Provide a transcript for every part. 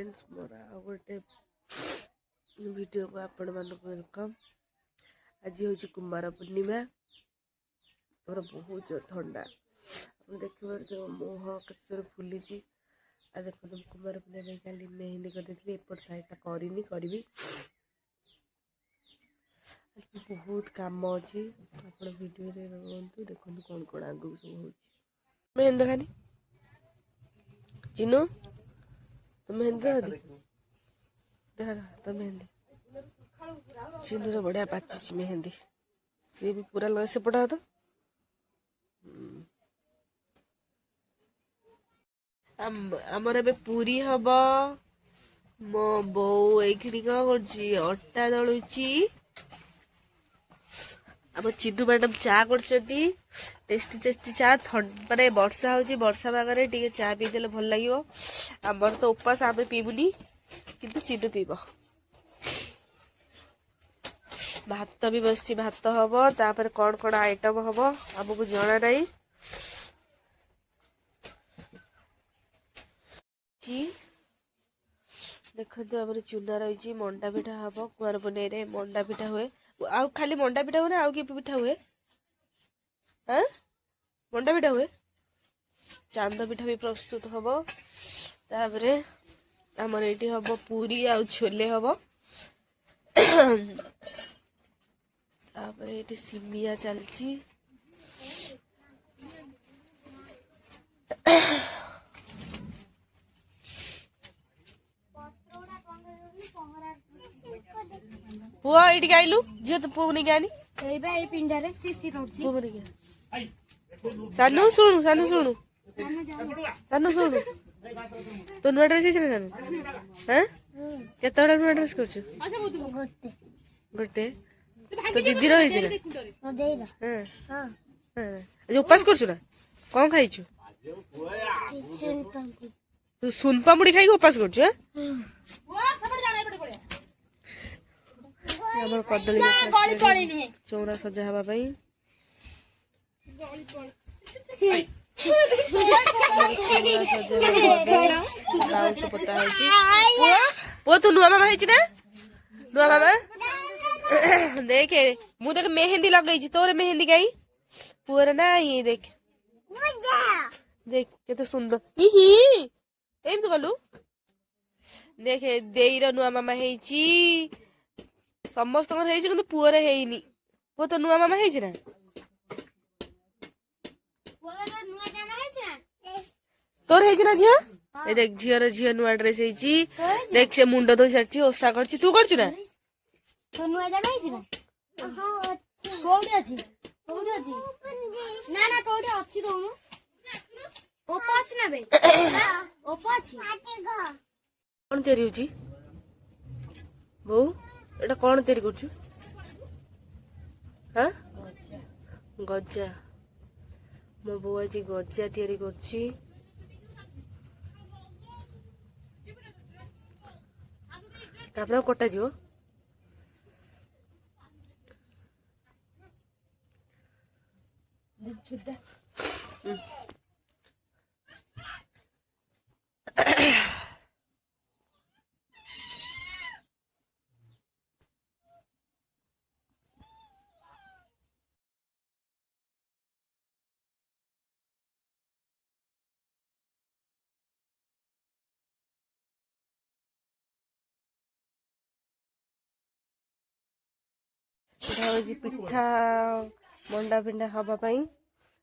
Friends मोर आ गोटे video को आपण मानक वेलकम। आज हूँ कुमार पूर्णिमा। तोर बहुत ठंडा देखिए जो मुह के फुली देख तुम कुमार पूर्णिमा खाली मेहंदी करदेली एपट साइड करनी करी बहुत कम अच्छी आप वीडियो रुहतु देखो कौन कौन आगू सब हो मेहंदी खानी चिनू तो मेहंदी देखा तो मेहंदी चिनू रे बढ़िया पाची मेहंदी सी भी पूरा लगे से पड़ा तो आमर ए पूरी हम मो बो ये कौन कर अटा दलुची आम चिन्नू मैडम चा कर टेस्टी टेस्टी चा माने वर्षा हो वर्षा पागे टे चा पीदे भल लगे। आमर तो उपास आम पीबुनी किंतु चिन्नू पीब। भात भी बस भात हम तापर कौन कौन आइटम हम आमको जना नहीं। देखो आम चूना रही मंडा पिठा हम कुआर पुनेई मंडा पिठा हुए आ खाली मंडा पिठा हुए ना आउ कि पिठा हुए हाँ मंडा पिठा हुए चांद पिठा भी प्रस्तुत हम तापरे आमर ये हम पूरी आ छोले हम तापरे ये सिमिया चलची पुआ ये आइलु झील तो पुआ नहीं गानी सानू शुणु सानू शुणु सानू शुणु तो नुआ ड्रेस सानू हाँ केत नुआ ड्रेस कर गोटे तो दीदी रही उपास कर कौन खाइचु तू सुनपामुड़ी खाई उपास कर कदली चौरा सजा हवा पता वो तू नुआ मामा ना नुआ मामा देखे मु देख मेहंदी लगे तोर मेहंदी गई पुअर ना ये देख देख केते सुंदर एम तो गलु देखे देईर नुआ मामा समस्त पुअर है पु तो नुआ मामा है ना तोर है ना झील ए देख झीर झील नुआ ड्रेस देख से मुंड धोई सारी ओसा कर तू कर ना कौन तैयारी बो एटा कौन तैयारी कर हाँ गजा मो बो आज गजा तैयारी कर कटा जीव पिठा मंडा पिंडा हवापाई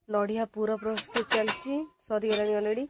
नड़िया पूरा प्रस्तुत चलती सरीगला अलरेडी